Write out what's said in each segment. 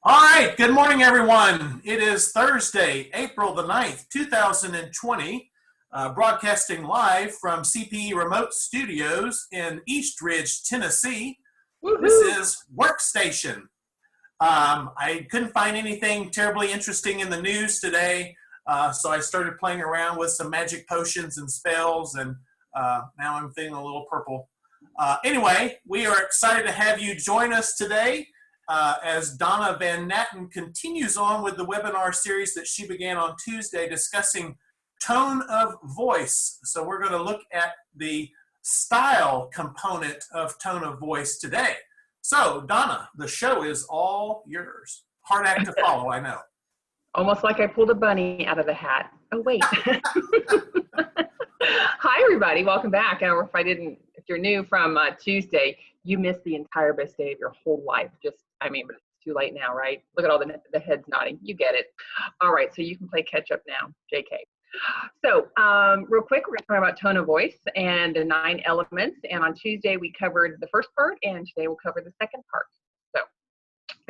All right, good morning, everyone. It is Thursday, April the 9th, 2020, broadcasting live from CPE Remote Studios in East Ridge, Tennessee. This Woohoo! is Workstation. I couldn't find anything terribly interesting in the news today, so I started playing around with some magic potions and spells, and now I'm feeling a little purple. Anyway, we are excited to have you join us today. As Donna Van Natten continues on with the webinar series that she began on Tuesday discussing tone of voice. So we're going to look at the style component of tone of voice today. So Donna, the show is all yours. Hard act to follow, I know. Almost like I pulled a bunny out of the hat. Oh, wait. Hi, everybody. Welcome back. If you're new from Tuesday, you missed the entire best day of your whole life. But it's too late now, right? Look at all the heads nodding. You get it. All right, so you can play catch up now, JK. So real quick, we're going to talk about tone of voice and the 9 elements. And on Tuesday, we covered the first part, and today we'll cover the second part. So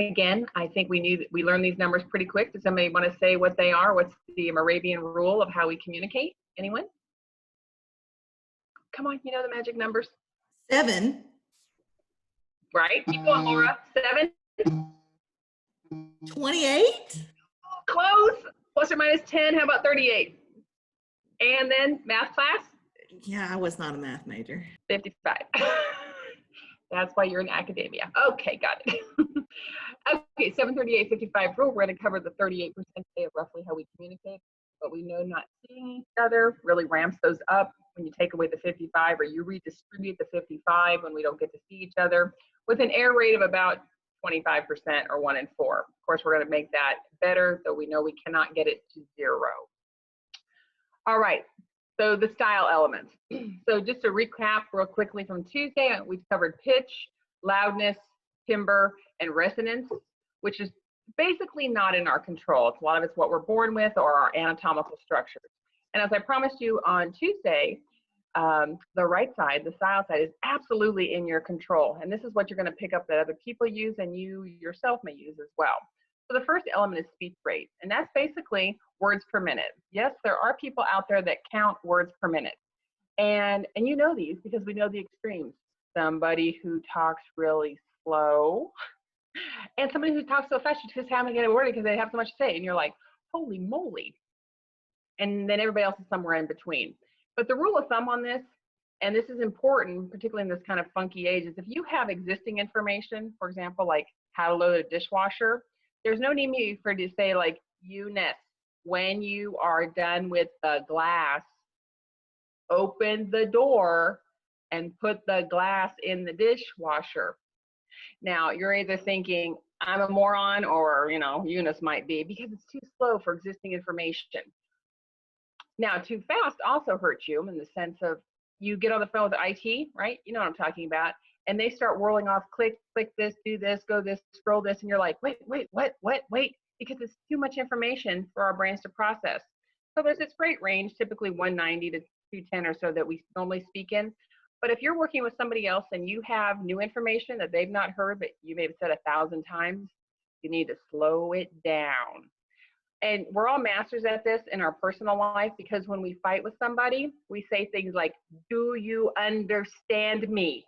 again, I think we learned these numbers pretty quick. Does somebody want to say what they are? What's the Moravian rule of how we communicate? Anyone? Come on, you know the magic numbers. 7. Right? Keep going, Laura. 7. 28. Close. Plus or minus 10. How about 38? And then math class? Yeah, I was not a math major. 55. That's why you're in academia. Okay, got it. Okay, 738, 55 rule. We're going to cover the 38% today of roughly how we communicate. But we know not seeing each other really ramps those up when you take away the 55, or you redistribute the 55 when we don't get to see each other, with an error rate of about 25% or 1 in 4. Of course, we're going to make that better, though we know we cannot get it to 0. All right, so the style elements. So just to recap real quickly from Tuesday, we've covered pitch, loudness, timbre, and resonance, which is basically not in our control. It's a lot of it's what we're born with or our anatomical structures. And as I promised you on Tuesday, the right side, the style side, is absolutely in your control. And this is what you're going to pick up that other people use and you yourself may use as well. So the first element is speech rate, and that's basically words per minute. Yes, there are people out there that count words per minute. And you know these because we know the extremes. Somebody who talks really slow and somebody who talks so fast you just haven't get a word because they have so much to say. And you're like, holy moly. And then everybody else is somewhere in between. But the rule of thumb on this, and this is important, particularly in this kind of funky age, is if you have existing information, for example, like how to load a dishwasher, there's no need for you to say like, Eunice, when you are done with the glass, open the door and put the glass in the dishwasher. Now, you're either thinking, I'm a moron, or, Eunice might be, because it's too slow for existing information. Now, too fast also hurts you in the sense of you get on the phone with IT, right? You know what I'm talking about. And they start whirling off, click this, do this, go this, scroll this. And you're like, wait, wait, because it's too much information for our brains to process. So there's this great range, typically 190 to 210 or so that we normally speak in. But if you're working with somebody else and you have new information that they've not heard, but you may have said 1,000 times, you need to slow it down. And we're all masters at this in our personal life, because when we fight with somebody, we say things like, do you understand me?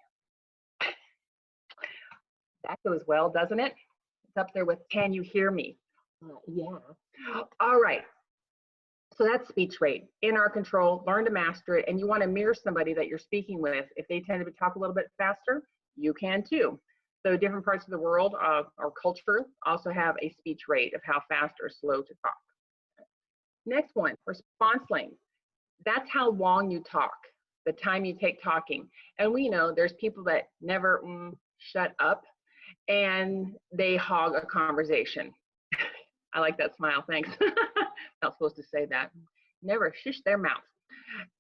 That goes well, doesn't it? It's up there with, can you hear me? Yeah. All right. So that's speech rate, in our control. Learn to master it. And you want to mirror somebody that you're speaking with. If they tend to talk a little bit faster, you can too. So different parts of the world or culture also have a speech rate of how fast or slow to talk. Next one, response length. That's how long you talk, the time you take talking. And we know there's people that never shut up, and they hog a conversation. I like that smile, thanks. Not supposed to say that. Never shush their mouth.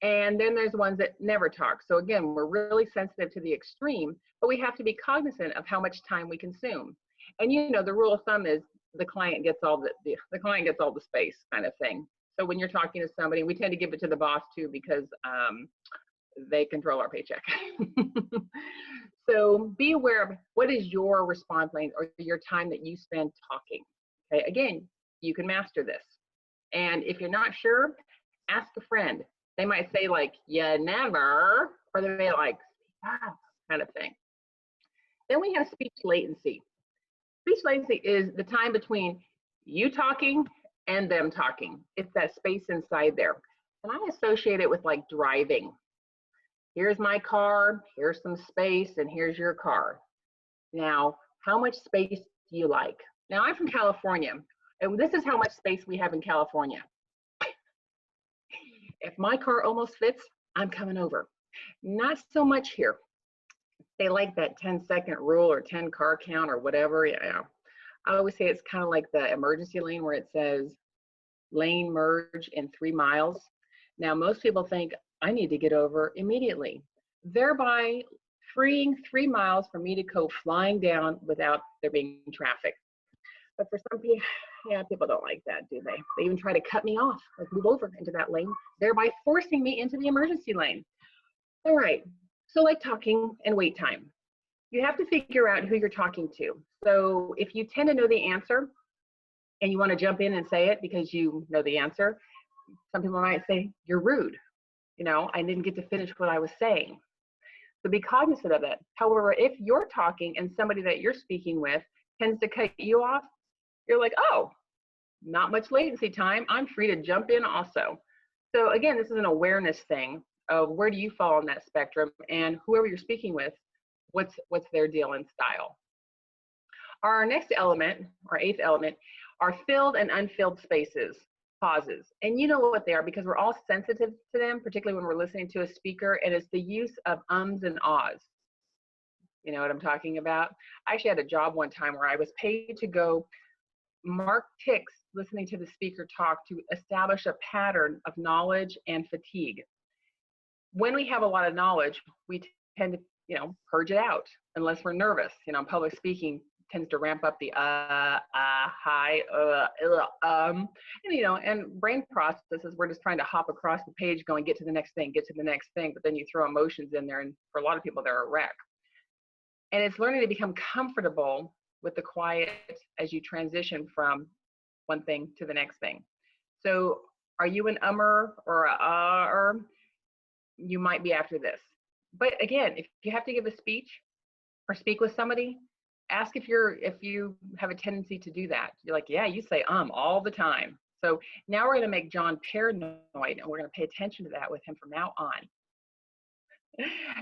And then there's ones that never talk. So again, we're really sensitive to the extreme, but we have to be cognizant of how much time we consume. And the rule of thumb is the client gets all the client gets all the space kind of thing. So when you're talking to somebody, we tend to give it to the boss too, because they control our paycheck. So be aware of what is your response lane or your time that you spend talking. Okay, again, you can master this. And if you're not sure, ask a friend. They might say like, yeah, never, or they may like, ah, kind of thing. Then we have speech latency. Speech latency is the time between you talking and them talking. It's that space inside there. And I associate it with like driving. Here's my car, here's some space, and here's your car. Now, how much space do you like? Now, I'm from California, and this is how much space we have in California. If my car almost fits, I'm coming over. Not so much here. They like that 10-second rule or 10 car count or whatever. Yeah. I always say it's kind of like the emergency lane where it says lane merge in 3 miles. Now, most people think I need to get over immediately, thereby freeing 3 miles for me to go flying down without there being traffic. But for some people, yeah, people don't like that, do they? They even try to cut me off, like move over into that lane, thereby forcing me into the emergency lane. All right, so like talking and wait time. You have to figure out who you're talking to. So if you tend to know the answer and you want to jump in and say it because you know the answer, some people might say, you're rude. You know, I didn't get to finish what I was saying. So be cognizant of it. However, if you're talking and somebody that you're speaking with tends to cut you off, you're like, oh, not much latency time. I'm free to jump in also. So again, this is an awareness thing of where do you fall on that spectrum, and whoever you're speaking with, what's their deal and style. Our next element, our 8th element, are filled and unfilled spaces, pauses. And you know what they are because we're all sensitive to them, particularly when we're listening to a speaker, and it's the use of ums and ahs. You know what I'm talking about? I actually had a job one time where I was paid to go mark ticks listening to the speaker talk to establish a pattern of knowledge and fatigue. When we have a lot of knowledge, we tend to, you know, purge it out unless we're nervous. You know, public speaking tends to ramp up the hi, and you know, and brain processes, we're just trying to hop across the page going, get to the next thing, get to the next thing, but then you throw emotions in there, and for a lot of people, they're a wreck. And it's learning to become comfortable with the quiet as you transition from one thing to the next thing. So are you an or a you might be after this. But again, if you have to give a speech or speak with somebody, ask if you have a tendency to do that. You're like, yeah, you say all the time. So now we're going to make John paranoid, and we're going to pay attention to that with him from now on.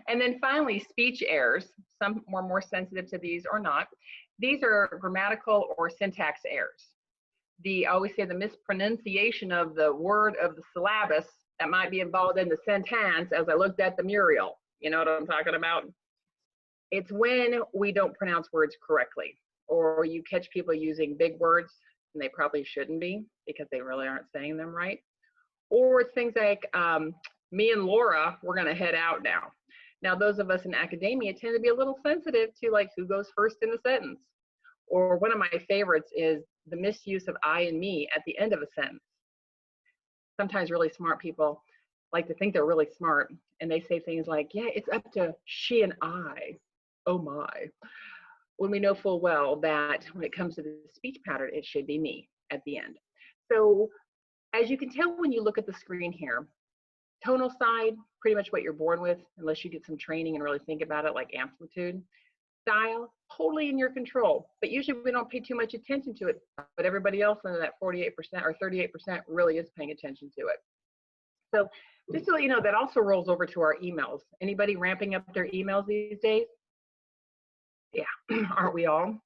And then finally, speech errors. Some were more sensitive to these or not. These are grammatical or syntax errors. I always say the mispronunciation of the word of the syllabus that might be involved in the sentence as I looked at the Muriel. You know what I'm talking about? It's when we don't pronounce words correctly, or you catch people using big words and they probably shouldn't be because they really aren't saying them right. Or it's things like, me and Laura, we're going to head out now. Now, those of us in academia tend to be a little sensitive to like who goes first in the sentence. Or one of my favorites is the misuse of I and me at the end of a sentence. Sometimes really smart people like to think they're really smart, and they say things like, yeah, it's up to she and I. Oh my. When we know full well that when it comes to the speech pattern, it should be me at the end. So as you can tell when you look at the screen here, tonal side, pretty much what you're born with, unless you get some training and really think about it, like amplitude. Style, totally in your control, but usually we don't pay too much attention to it, but everybody else in that 48% or 38% really is paying attention to it. So just to let you know, that also rolls over to our emails. Anybody ramping up their emails these days? Yeah, aren't we all?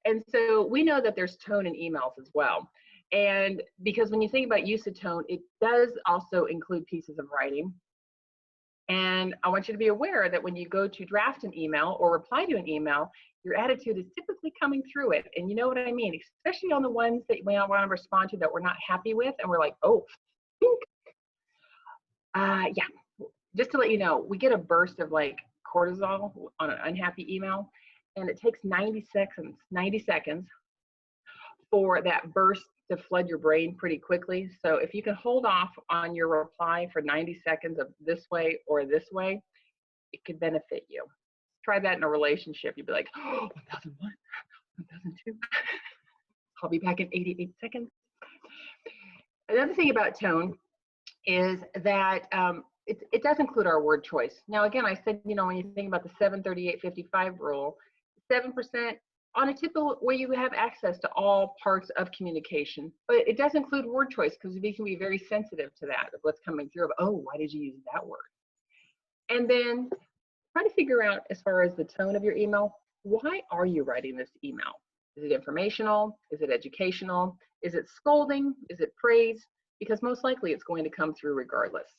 And so we know that there's tone in emails as well. And because when you think about use of tone, it does also include pieces of writing. And I want you to be aware that when you go to draft an email or reply to an email, your attitude is typically coming through it. And you know what I mean? Especially on the ones that we want to respond to that we're not happy with. And we're like, oh, yeah. Just to let you know, we get a burst of like cortisol on an unhappy email. And it takes 90 seconds for that burst to flood your brain pretty quickly. So if you can hold off on your reply for 90 seconds of this way or this way, it could benefit you. Try that in a relationship. You'd be like, oh, 1001, 1002. I'll be back in 88 seconds. Another thing about tone is that it does include our word choice. Now, again, I said, you know, when you think about the 738-55 rule, 7% on a typical where you have access to all parts of communication, but it does include word choice because we can be very sensitive to that, of what's coming through, of, oh, why did you use that word? And then try to figure out, as far as the tone of your email, why are you writing this email? Is it informational? Is it educational? Is it scolding? Is it praise? Because most likely it's going to come through regardless.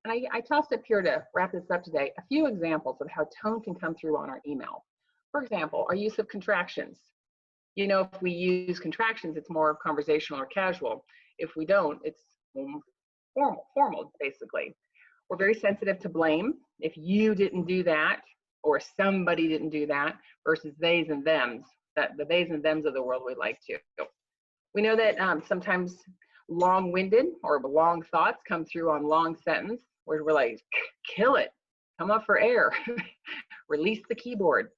And I tossed up here to wrap this up today a few examples of how tone can come through on our email. For example, our use of contractions. You know, if we use contractions, it's more conversational or casual. If we don't, it's formal, basically. We're very sensitive to blame. If you didn't do that, or somebody didn't do that, versus theys and thems. That the theys and thems of the world we like to. We know that sometimes long-winded or long thoughts come through on long sentence, where we're like, kill it, come up for air, release the keyboard.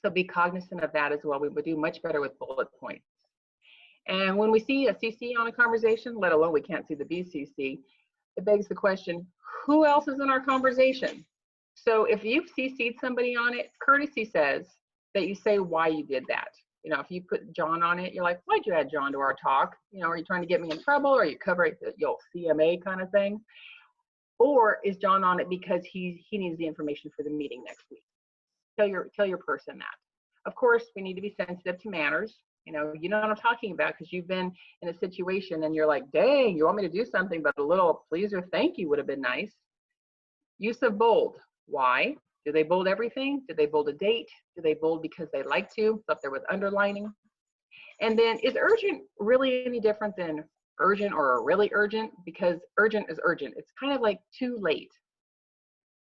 So be cognizant of that as well. We would do much better with bullet points. And when we see a CC on a conversation, let alone we can't see the BCC, it begs the question, who else is in our conversation? So if you've CC'd somebody on it, courtesy says that you say why you did that. You know, if you put John on it, you're like, why'd you add John to our talk? You know, are you trying to get me in trouble? Or are you covering the CMA kind of thing? Or is John on it because he needs the information for the meeting next week? Tell your person that. Of course, we need to be sensitive to manners. You know what I'm talking about, because you've been in a situation and you're like, dang, you want me to do something, but a little please or thank you would have been nice. Use of bold. Why? Do they bold everything? Do they bold a date? Do they bold because they like to? Up there with underlining. And then, is urgent really any different than urgent or really urgent? Because urgent is urgent. It's kind of like too late.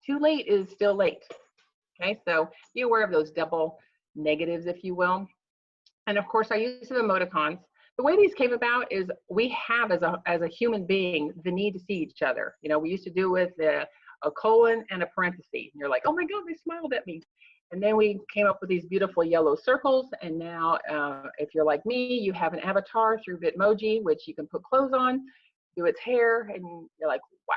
Too late is still late. Okay, so be aware of those double negatives, if you will. And of course, our use of emoticons. The way these came about is we have, as a human being, the need to see each other. You know, we used to do with a colon and a parenthesis. And you're like, oh my God, they smiled at me. And then we came up with these beautiful yellow circles. And now, if you're like me, you have an avatar through Bitmoji, which you can put clothes on, do its hair, and you're like, wow.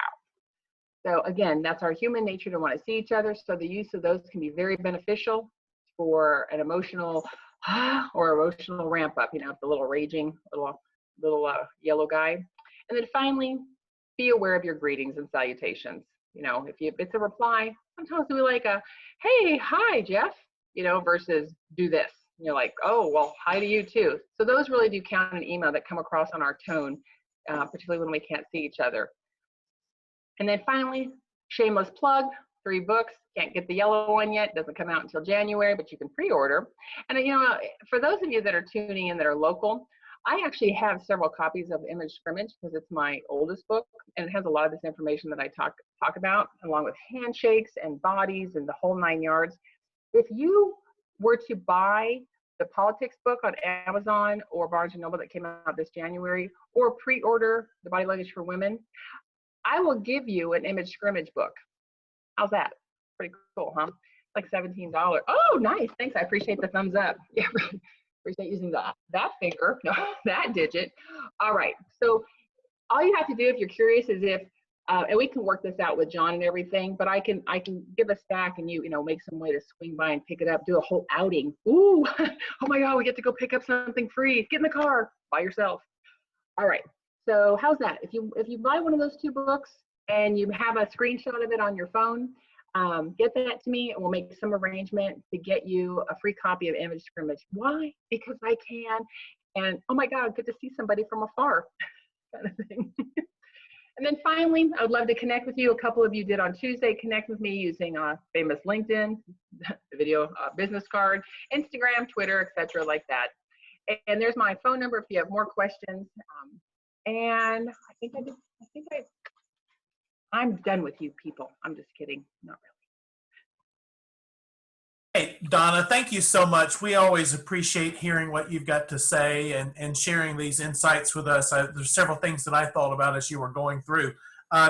So again, that's our human nature to want to see each other. So the use of those can be very beneficial for an emotional or emotional ramp up, you know, the little raging little yellow guy. And then finally, be aware of your greetings and salutations. You know, if it's a reply, sometimes we like a, hey, hi, Jeff, you know, versus do this. And you're like, oh, well, hi to you too. So those really do count in an email that come across on our tone, particularly when we can't see each other. And then finally, shameless plug, 3 books. Can't get the yellow one yet. Doesn't come out until January, but you can pre-order. And you know, for those of you that are tuning in that are local, I actually have several copies of Image Scrimmage because it's my oldest book, and it has a lot of this information that I talk about, along with handshakes and bodies and the whole 9 yards. If you were to buy the politics book on Amazon or Barnes & Noble that came out this January, or pre-order the Body Language for Women, I will give you an Image Scrimmage book. How's that? Pretty cool, huh? Like $17. Oh, nice. Thanks. I appreciate the thumbs up. Yeah, appreciate using that finger, no, that digit. All right. So all you have to do if you're curious is if, and we can work this out with John and everything, but I can give a stack and you know, make some way to swing by and pick it up, do a whole outing. Ooh, oh my God, we get to go pick up something free. Get in the car by yourself. All right. So how's that? If you buy one of those 2 books and you have a screenshot of it on your phone, get that to me and we'll make some arrangement to get you a free copy of Image Scrimmage. Why? Because I can. And oh my God, good to see somebody from afar, kind of thing. And then finally, I would love to connect with you. A couple of you did on Tuesday connect with me using famous LinkedIn, the video business card, Instagram, Twitter, etc., like that. And there's my phone number if you have more questions. And I'm done with you people. I'm just kidding. Not really. Hey, Donna, thank you so much. We always appreciate hearing what you've got to say and sharing these insights with us. There's several things that I thought about as you were going through.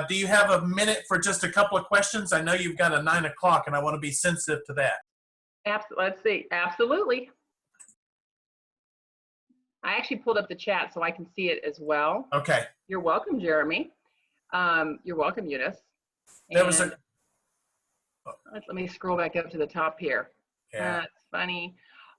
Do you have a minute for just a couple of questions? I know you've got a 9 o'clock, and I want to be sensitive to that. Let's see. Absolutely. I actually pulled up the chat so I can see it as well. Okay. You're welcome, Jeremy. You're welcome, Eunice. There was Let me scroll back up to the top here. Yeah. That's funny.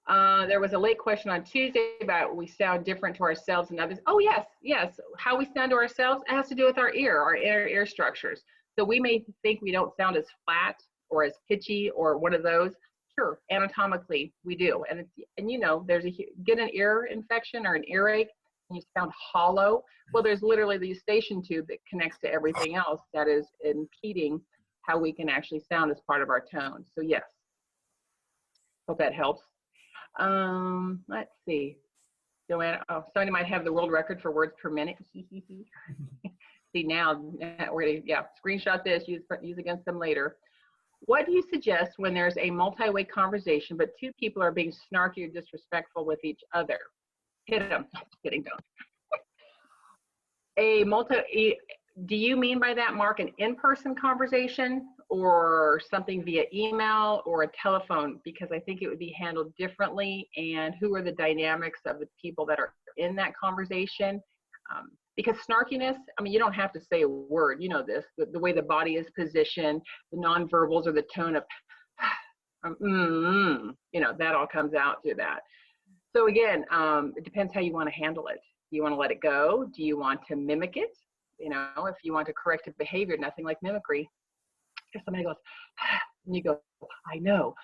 There was a late question on Tuesday about we sound different to ourselves and others. Oh, yes, yes. How we sound to ourselves, it has to do with our inner ear structures. So we may think we don't sound as flat or as pitchy or one of those. Sure, anatomically we do. And you know, get an ear infection or an earache and you sound hollow. Well, there's literally the eustachian tube that connects to everything else that is impeding how we can actually sound as part of our tone. So yes, hope that helps. Let's see. Joanna, somebody might have the world record for words per minute. See now, we're gonna, screenshot this, use against them later. What do you suggest when there's a multi-way conversation, but two people are being snarky or disrespectful with each other? Hit them. No, just kidding, don't. Do you mean by that, Mark, an in-person conversation or something via email or a telephone? Because I think it would be handled differently. And who are the dynamics of the people that are in that conversation? Because snarkiness, I mean, you don't have to say a word. You know this, the way the body is positioned, the nonverbals or the tone of, you know, that all comes out through that. So again, it depends how you want to handle it. Do you want to let it go? Do you want to mimic it? You know, if you want to correct a behavior, nothing like mimicry. If somebody goes, and you go, I know,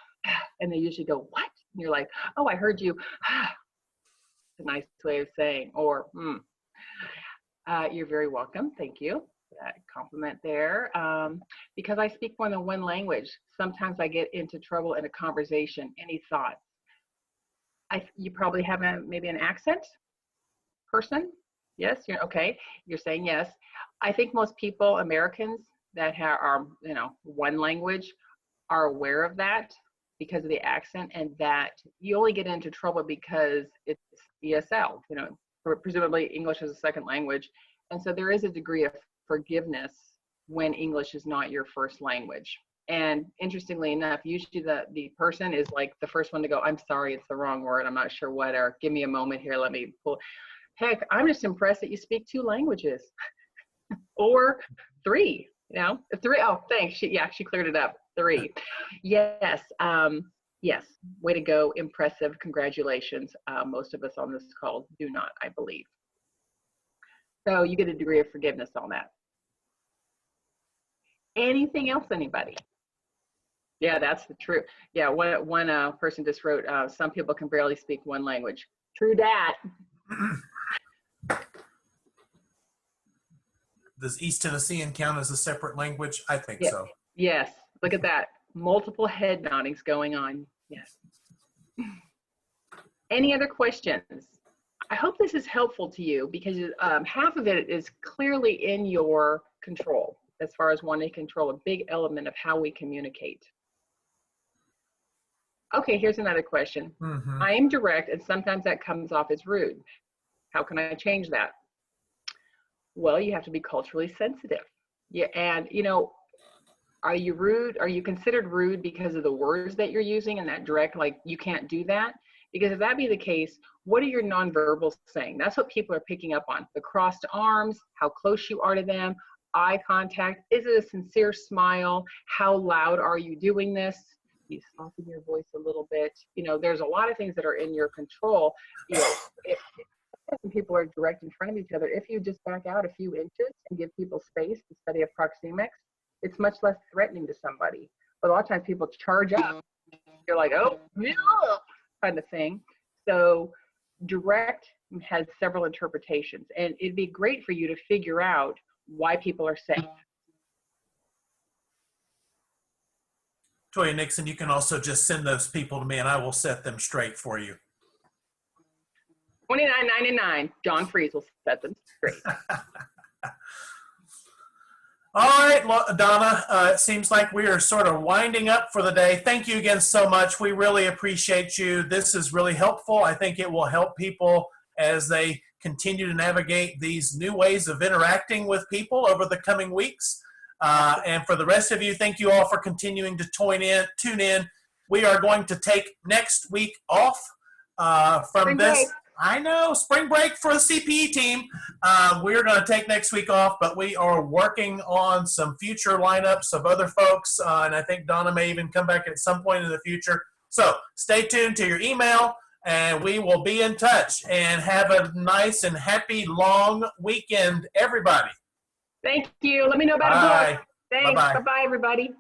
and they usually go, what? And you're like, oh, I heard you. It's a nice way of saying, or, you're very welcome. Thank you for that compliment there. Because I speak more than one language, sometimes I get into trouble in a conversation. Any thoughts? You probably have maybe an accent person. Yes, you're okay. You're saying yes. I think most people, Americans that are, you know, one language are aware of that because of the accent, and that you only get into trouble because it's ESL, you know, presumably English is a second language. And so there is a degree of forgiveness when English is not your first language. And interestingly enough, usually the person is like the first one to go, I'm sorry, it's the wrong word. I'm not sure what, or give me a moment here. Let me pull. Heck, I'm just impressed that you speak 2 languages or 3, you know, 3. Oh, thanks. She cleared it up. 3. Yes. Yes. Way to go. Impressive. Congratulations. Most of us on this call do not, I believe. So you get a degree of forgiveness on that. Anything else, anybody? Yeah, that's the truth. Yeah, one person just wrote, some people can barely speak one language. True that. Does East Tennessean count as a separate language? I think so. Yes, look at that. Multiple head noddings going on. Yes. Any other questions? I hope this is helpful to you because half of it is clearly in your control as far as wanting to control a big element of how we communicate. Okay, here's another question. I am direct and sometimes that comes off as rude. How can I change that? Well, you have to be culturally sensitive. Yeah, and you know, are you rude? Are you considered rude because of the words that you're using and that direct, like you can't do that? Because if that be the case, what are your nonverbals saying? That's what people are picking up on. The crossed arms, how close you are to them, eye contact. Is it a sincere smile? How loud are you doing this? You soften your voice a little bit. You know, there's a lot of things that are in your control. You know, if people are direct in front of each other, if you just back out a few inches and give people space to study a proxemics, it's much less threatening to somebody. But a lot of times people charge up. You're like, oh, yeah, kind of thing. So direct has several interpretations, and it'd be great for you to figure out why people are saying that. Toya Nixon, you can also just send those people to me and I will set them straight for you. $29.99. John Freeze will set them straight. All right, Donna, it seems like we are sort of winding up for the day. Thank you again so much. We really appreciate you. This is really helpful. I think it will help people as they continue to navigate these new ways of interacting with people over the coming weeks. And for the rest of you, thank you all for continuing to tune in. We are going to take next week off from Spring this. break. I know, spring break for the CPE team. We're going to take next week off, but we are working on some future lineups of other folks, and I think Donna may even come back at some point in the future. So stay tuned to your email, and we will be in touch. And have a nice and happy long weekend, everybody. Thank you. Let me know about a Bye. book. Thanks. Bye-bye. Bye-bye, everybody.